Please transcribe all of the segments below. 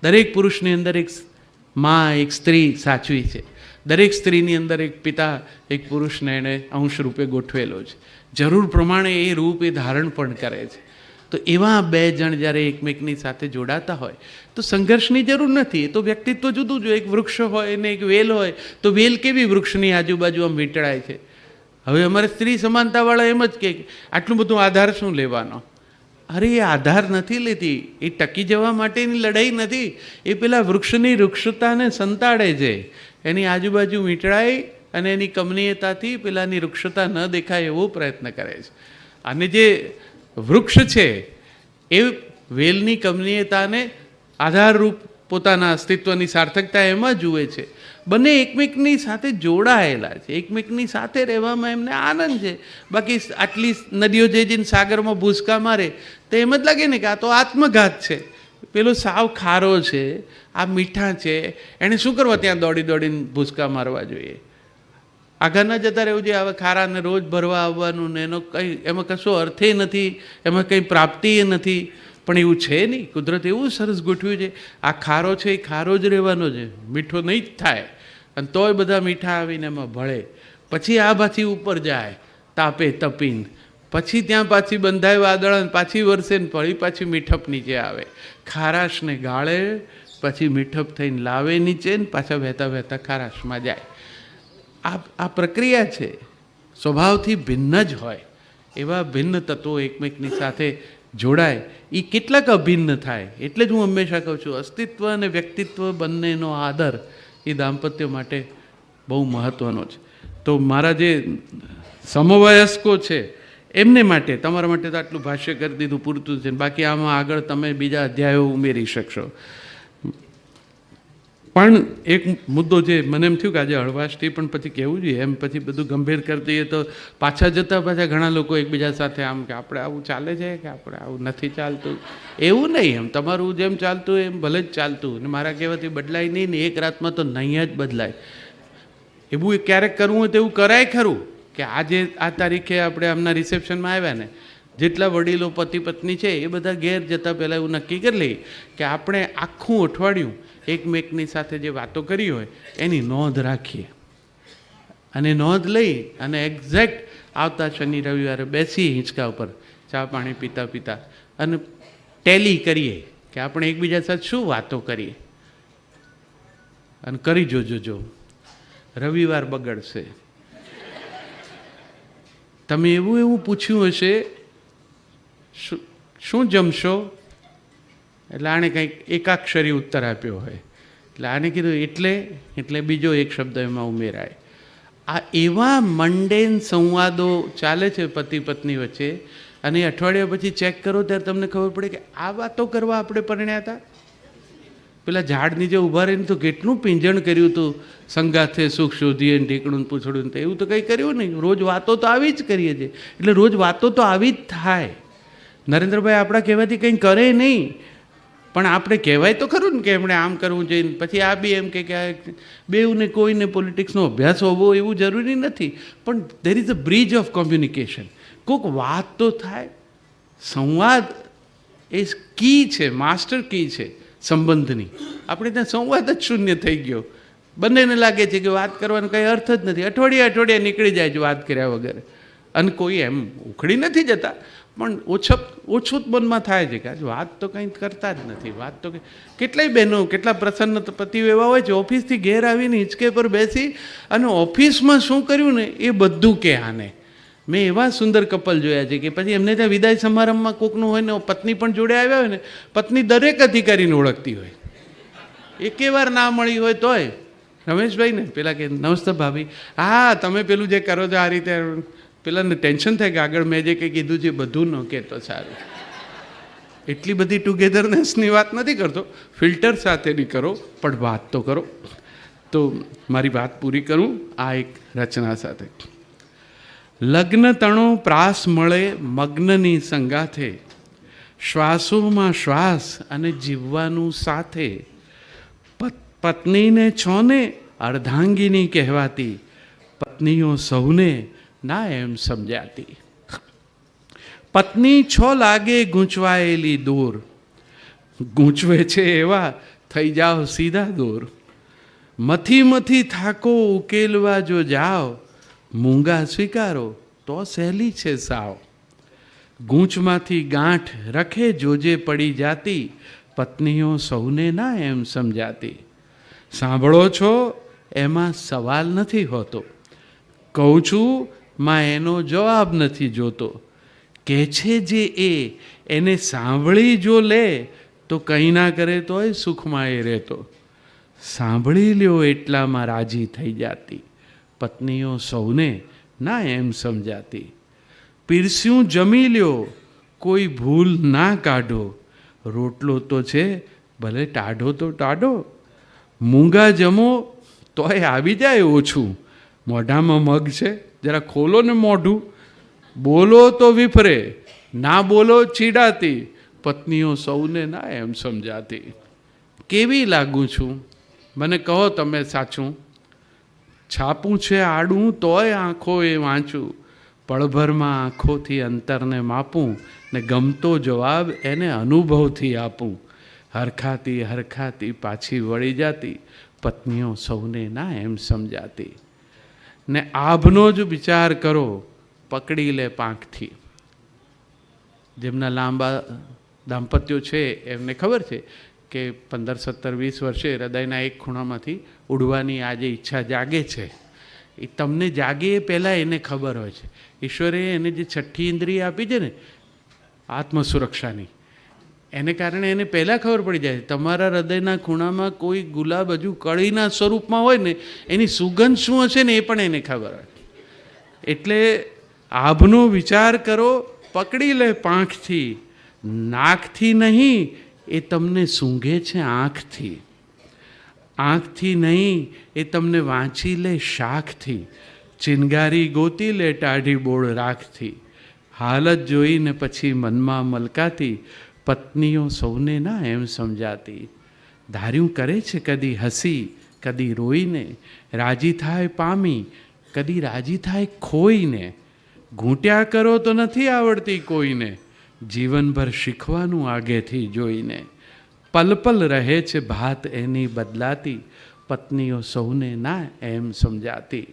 દરેક પુરુષની અંદર એક માં, એક સ્ત્રી સાચવી છે. દરેક સ્ત્રીની અંદર એક પિતા, એક પુરુષને એણે અંશ રૂપે ગોઠવેલો છે. જરૂર પ્રમાણે એ રૂપ એ ધારણ પણ કરે છે. તો એવા બે જણ જ્યારે એકમેકની સાથે જોડાતા હોય તો સંઘર્ષની જરૂર નથી. એ તો વ્યક્તિત્વ જુદું જ. એક વૃક્ષ હોય ને એક વેલ હોય તો વેલ કેવી વૃક્ષની આજુબાજુ આમ વીંટળાય છે. હવે અમારે સ્ત્રી સમાનતાવાળા એમ જ કે આટલું બધું આધાર શું લેવાનો? અરે એ આધાર નથી લેતી, એ ટકી જવા માટેની લડાઈ નથી. એ પેલા વૃક્ષની વૃક્ષતાને સંતાડે છે. એની આજુબાજુ વીંટળાય અને એની કમનીયતાથી પેલાની વૃક્ષતા ન દેખાય એવો પ્રયત્ન કરે છે. અને જે વૃક્ષ છે એ વેલની કમનીયતાને આધારરૂપ પોતાના અસ્તિત્વની સાર્થકતા એમાં જુએ છે. બંને એકમેકની સાથે જોડાયેલા છે, એકમેકની સાથે રહેવામાં એમને આનંદ છે. બાકી આટલી નદીઓ જઈને સાગરમાં ભૂસકા મારે તો એમ જ લાગે ને કે આ તો આત્મઘાત છે. પેલો સાવ ખારો છે, આ મીઠા છે, એણે શું કરવા ત્યાં દોડી દોડીને ભૂસકા મારવા જોઈએ? આગળ ન જતા રહેવું જોઈએ. હવે ખારાને રોજ ભરવા આવવાનું ને એનો કંઈ એમાં કશો અર્થે નથી, એમાં કંઈ પ્રાપ્તિએ નથી. પણ એવું છે નહીં. કુદરત એવું સરસ ગોઠવ્યું છે. આ ખારો છે એ ખારો જ રહેવાનો છે, મીઠો નહીં જ થાય. અને તોય બધા મીઠા આવીને એમાં ભળે. પછી આ પાછી ઉપર જાય તાપે તપીને, પછી ત્યાં પાછી બંધાય વાદળ, પાછી વરસે ને ફરી પાછી મીઠપ નીચે આવે. ખારાશને ગાળે, પછી મીઠપ થઈને લાવે નીચે ને પાછા વહેતા વહેતા ખારાશમાં જાય. આ પ્રક્રિયા છે. સ્વભાવથી ભિન્ન જ હોય એવા ભિન્ન તત્વો એકમેકની સાથે જોડાય. એ કેટલાક અભિન્ન થાય. એટલે જ હું હંમેશા કહું છું, અસ્તિત્વ અને વ્યક્તિત્વ બંનેનો આદર એ દાંપત્ય માટે બહુ મહત્ત્વનો છે. તો મારા જે સમવયસ્કો છે એમને માટે, તમારા માટે તો આટલું ભાષ્ય કરી દીધું પૂરતું છે. બાકી આમાં આગળ તમે બીજા અધ્યાયો ઉમેરી શકશો. પણ એક મુદ્દો જે મને એમ થયું કે આજે હળવાશથી પણ પછી કહેવું જોઈએ, એમ પછી બધું ગંભીર કરી દઈએ તો પાછા જતાં પાછા ઘણા લોકો એકબીજા સાથે આમ કે આપણે આવું ચાલે છે કે આપણે આવું નથી ચાલતું. એવું નહીં. એમ તમારું જેમ ચાલતું એમ ભલે જ ચાલતું. અને મારા કહેવાથી બદલાય નહીં ને એક રાતમાં તો નહીં જ બદલાય. એવું ક્યારેક કરવું હોય તો એવું કરાય ખરું કે આજે આ તારીખે આપણે આમના રિસેપ્શનમાં આવ્યા ને, જેટલા વડીલો પતિ પત્ની છે એ બધા ઘેર જતાં પહેલાં એવું નક્કી કરી લઈએ કે આપણે આખું અઠવાડિયું એકમેકની સાથે જે વાતો કરી હોય એની નોંધ રાખીએ. અને નોંધ લઈ અને એક્ઝેક્ટ આવતા શનિ રવિવારે બેસી હિંચકા ઉપર ચા પાણી પીતા પીતા અને ટેલી કરીએ કે આપણે એકબીજા સાથે શું વાતો કરીએ. અને કરી જોજો, રવિવાર બગડશે. તમે એવું પૂછ્યું હશે શું જમશો, એટલે આણે કંઈક એકાક્ષરી ઉત્તર આપ્યો હોય, એટલે આને કીધું એટલે બીજો એક શબ્દ એમાં ઉમેરાય. આ એવા મંડેન સંવાદો ચાલે છે પતિ પત્ની વચ્ચે. અને અઠવાડિયા પછી ચેક કરો ત્યારે તમને ખબર પડે કે આ વાતો કરવા આપણે પરણ્યા હતા. પેલા ઝાડ નીચે ઊભા રહીને તો કેટલું પીંજણ કર્યું હતું, સંગાથે સુખ શોધીએ ઢીકણું પૂછડું. તો એવું તો કંઈ કર્યું નહીં. રોજ વાતો તો આવી જ કરીએ છીએ. એટલે રોજ વાતો તો આવી જ થાય. નરેન્દ્રભાઈ આપણા કહેવાથી કંઈ કરે નહીં, પણ આપણે કહેવાય તો ખરું ને કે એમણે આમ કરવું જોઈએ. પછી આ બી એમ કે બેઉને કોઈને પોલિટિક્સનો અભ્યાસ હોવો એવું જરૂરી નથી, પણ there is a bridge of communication. કોઈક વાત તો થાય. સંવાદ એ કી છે, માસ્ટર કી છે સંબંધની. આપણે ત્યાં સંવાદ જ શૂન્ય થઈ ગયો. બંનેને લાગે છે કે વાત કરવાનો કંઈ અર્થ જ નથી. અઠવાડિયા નીકળી જાય છે વાત કર્યા વગર. અને કોઈ એમ ઉખડી નથી જતા, પણ ઓછું મનમાં થાય છે કે આજે વાત તો કંઈ કરતા જ નથી. વાત તો કેટલાય બહેનો, કેટલા પ્રસન્ન પતિઓ એવા હોય છે, ઓફિસથી ઘેર આવીને હિંચકે પર બેસી અને ઓફિસમાં શું કર્યું ને એ બધું કે આને. મેં એવા સુંદર કપલ જોયા છે કે પછી એમને ત્યાં વિદાય સમારંભમાં કોકનું હોય ને પત્ની પણ જોડે આવ્યા હોય ને, પત્ની દરેક અધિકારીને ઓળખતી હોય. એકે વાર ના મળી હોય તોય રમેશભાઈ ને પેલા કે નમસ્તે ભાભી, હા તમે પેલું જે કરો છો આ રીતે, પેલાને ટેન્શન થાય કે આગળ મેં જે કંઈ કીધું છે બધું ન કહેતો સારું. એટલી બધી ટુગેધરનેસની વાત નથી કરતો, ફિલ્ટર સાથેની કરો, પણ વાત તો કરો. તો મારી વાત પૂરી કરું આ એક રચના સાથે. લગ્ન તણો પ્રાસ મળે મગ્નની સંગાથે, શ્વાસોમાં શ્વાસ અને જીવવાનું સાથે. પત્નીને છોને અર્ધાંગીની કહેવાતી, પત્નીઓ સૌને ના એમ સમજાતી. પત્ની છો લાગે ગૂંચવાયેલી દૂર, ગૂંચવે છે એવા થઈ જાઓ સીધા દોર. મથી મથી થાકો ઉકેલવા જો જાઓ, મૂંગા સ્વીકારો તો સહેલી છે સાવ. ગૂંચમાંથી ગાંઠ રખે જોજે પડી જાતી, પત્નીઓ સૌને ના એમ સમજાતી. સાંભળો છો એમાં સવાલ નથી હોતો, કહું છું માં એનો જવાબ નથી જોતો. કહે છે જે એને સાંભળી જો લે, તો કંઈ ના કરે તોય સુખમાં એ રહેતો. સાંભળી લ્યો એટલામાં રાજી થઈ જાતી, પત્નીઓ સૌને ના એમ સમજાતી. પીરસ્યું જમી લ્યો કોઈ ભૂલ ના કાઢો, રોટલો તો છે ભલે ટાઢો તો ટાઢો. મૂંગા જમો તોય આવી જાય ઓછું, મોઢામાં મગ છે જરા ખોલો ને મોઢું. બોલો તો વિફરે ના બોલો ચીડાતી, પત્નીઓ સૌને ના એમ સમજાતી. કેવી લાગું છું મને કહો તમે સાચું, છાપું છે આડું તોય આંખો એ વાંચું. પળભરમાં આંખોથી અંતરને માપું, ને ગમતો જવાબ એને અનુભવથી આપું. હરખાતી હરખાતી પાછી વળી જાતી, પત્નીઓ સૌને ના એમ સમજાતી. ને આભનો જ વિચાર કરો પકડી લે પાંખથી. જેમના લાંબા દાંપત્યો છે એમને ખબર છે કે 15, 17, 20 વર્ષે હૃદયના એક ખૂણામાંથી ઉડવાની આજે ઈચ્છા જાગે છે. એ તમને જાગે એ પહેલાં એને ખબર હોય છે. ઈશ્વરે એને જે છઠ્ઠી ઇન્દ્રિય આપી છે ને આત્મસુરક્ષાની, એને કારણે એને પહેલાં ખબર પડી જાય તમારા હૃદયના ખૂણામાં કોઈ ગુલાબ હજુ કળીના સ્વરૂપમાં હોય ને એની સુગંધ શું હશે ને એ પણ એને ખબર હોય. એટલે આભનો વિચાર કરો પકડી લે પાંખથી, નાકથી નહીં એ તમને સૂંઘે છે આંખથી. આંખથી નહીં એ તમને વાંચી લે શાખથી, ચિનગારી ગોતી લે ટાઢી બોળ રાખથી. હાલત જોઈને પછી મનમાં મલકાતી, પત્નીઓ સૌને ના એમ સમજાતી. ધાર્યું કરે છે કદી હસી કદી રોઈને, રાજી થાય પામી કદી રાજી થાય ખોઈને. ઘૂંટ્યા કરો તો નથી આવડતી કોઈને, જીવનભર શીખવાનું આગેથી જોઈને. પલ પલ રહે છે ભાત એની બદલાતી, પત્નીઓ સૌને ના એમ સમજાતી.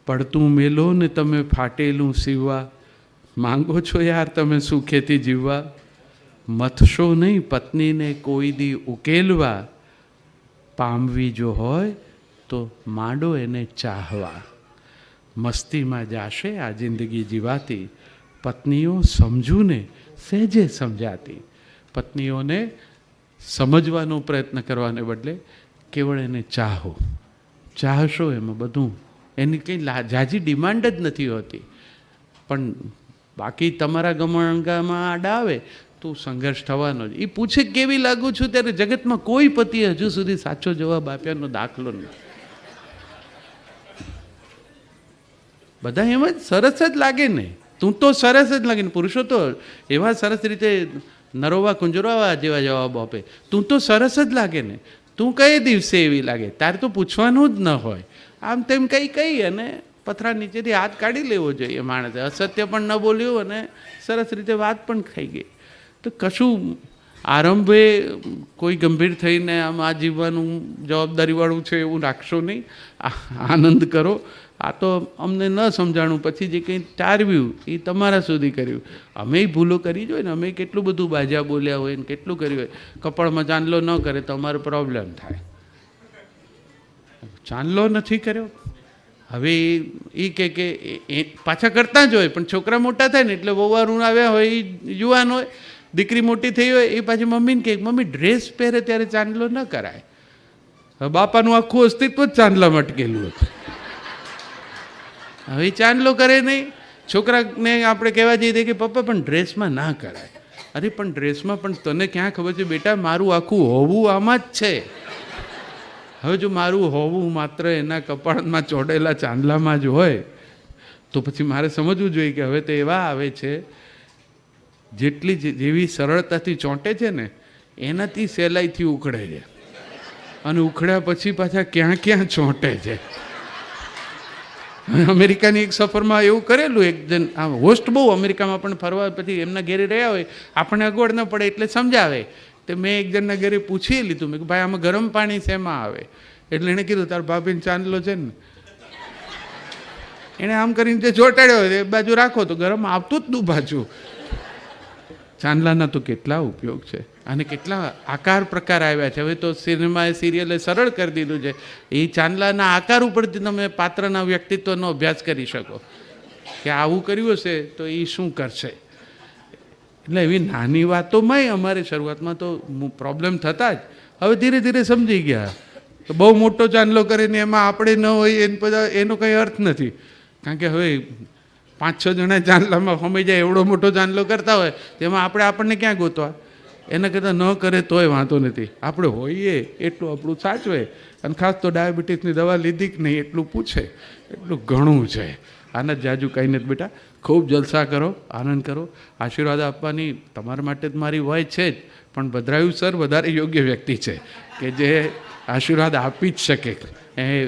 પડતું મેલો ને તમે ફાટેલું સીવવા, માંગો છો યાર તમે સુખેથી જીવવા. મથશો નહીં પત્નીને કોઈ દી ઉકેલવા, પામવી જો હોય તો માંડો એને ચાહવા. મસ્તીમાં જાશે આ જિંદગી જીવાતી, પત્નીઓ સમજુ ને સહેજે સમજાતી. પત્નીઓને સમજવાનો પ્રયત્ન કરવાને બદલે કેવળ એને ચાહો. ચાહશો એમાં બધું, એની કંઈ ઝાઝી ડિમાન્ડ જ નથી હોતી. પણ બાકી તમારા ગમણગામાં આડા આવે તો સંઘર્ષ થવાનો જ. એ પૂછે કેવી લાગુ છું ત્યારે જગતમાં કોઈ પતિએ હજુ સુધી સાચો જવાબ આપ્યાનો દાખલો નથી. બધા એમ જ સરસ જ લાગે ને, તું તો સરસ જ લાગે ને. પુરુષો તો એવા સરસ રીતે નરોવા કુંજરોવા જેવા જવાબ આપે, તું તો સરસ જ લાગે ને, તું કઈ દિવસે એવી લાગે, તારે તો પૂછવાનું જ ન હોય. આમ તેમ કહી અને પથરા નીચેથી હાથ કાઢી લેવો જોઈએ માણસે. અસત્ય પણ ન બોલ્યું અને સરસ રીતે વાત પણ થઈ ગઈ. તો કશું આરંભે કોઈ ગંભીર થઈને આમ આ જીવવાનું જવાબદારીવાળું છે એવું રાખશો નહીં. આનંદ કરો. આ તો અમને ન સમજાણું, પછી જે કંઈ ટારવ્યું એ તમારા સુધી કર્યું. અમે ભૂલો કરી જ હોય ને, અમે કેટલું બધું બાજા બોલ્યા હોય ને કેટલું કર્યું હોય. કપાળમાં ચાંદલો ન કરે તો અમારો પ્રોબ્લેમ થાય. ચાંદલો નથી કર્યો, હવે એ કે પાછા કરતા જ હોય, પણ છોકરા મોટા થાય ને એટલે વહુવારું આવ્યા હોય એ યુવાન હોય, દીકરી મોટી થઈ હોય એ પાછી મમ્મીને કહે મમ્મી ડ્રેસ પહેરે ત્યારે ચાંદલો ન કરાય. હવે બાપાનું આખું અસ્તિત્વ જ ચાંદલામાં અટકેલું હતું. હવે ચાંદલો કરે નહીં. છોકરાને આપણે કહેવા જઈએ કે પપ્પા પણ ડ્રેસમાં ના કરાય. અરે પણ ડ્રેસમાં પણ તને ક્યાં ખબર છે બેટા, મારું આખું હોવું આમાં જ છે. હવે જો મારું હોવું માત્ર એના કપાળમાં ચોંટેલા ચાંદલામાં જ હોય તો પછી મારે સમજવું જોઈએ કે હવે તો એવા આવે છે જેટલી જેવી સરળતાથી ચોંટે છે ને એનાથી સહેલાઈથી ઉખડે છે, અને ઉખડ્યા પછી પાછા ક્યાં ક્યાં ચોંટે છે. અમેરિકાની એક સફરમાં એવું કરેલું, એક જણ હોસ્ટ બહુ અમેરિકામાં પણ ફરવા પછી એમના ઘેરે રહ્યા હોય, આપણને અગવડ ન પડે એટલે સમજાવે તે મેં એક જણના ઘરે પૂછી લીધું, મેં કે ભાઈ આમાં ગરમ પાણી શેમાં આવે? એટલે એણે કીધું તાર ભાભીને ચાંદલો છે ને, એણે આમ કરીને જે ચોંટાડ્યો હોય એ બાજુ રાખો તો ગરમ આવતું જ નું પાછું. ચાંદલાના તો કેટલા ઉપયોગ છે અને કેટલા આકાર પ્રકાર આવ્યા છે. હવે તો સિનેમાએ સિરિયલે સરળ કરી દીધું છે. એ ચાંદલાના આકાર ઉપરથી તમે પાત્રના વ્યક્તિત્વનો અભ્યાસ કરી શકો કે આવું કર્યું હશે તો એ શું કરશે. એટલે એવી નાની વાતોમાંય અમારે શરૂઆતમાં તો પ્રોબ્લેમ થતા જ. હવે ધીરે ધીરે સમજી ગયા તો બહુ મોટો ચાંદલો કરીને એમાં આપણે ન હોય એનો કંઈ અર્થ નથી. કારણ કે હવે 5-6 જણા ચાંદલામાં હમાઈ જાય એવડો મોટો ચાંદલો કરતા હોય તેમાં આપણને ક્યાં ગોતવા? એના કરતાં ન કરે તોય વાંધો નથી. આપણે હોઈએ એટલું આપણું સાચવે. અને ખાસ તો ડાયાબિટીસની દવા લીધી કે નહીં એટલું પૂછે, એટલું ઘણું છે. આનંદ જાજુ કંઈ નથી બેટા. ખૂબ જલસા કરો, આનંદ કરો. આશીર્વાદ આપવાની તમારા માટે જ મારી હોય છે જ, પણ ભદ્રાયુ સર વધારે યોગ્ય વ્યક્તિ છે કે જે આશીર્વાદ આપી જ શકે. એ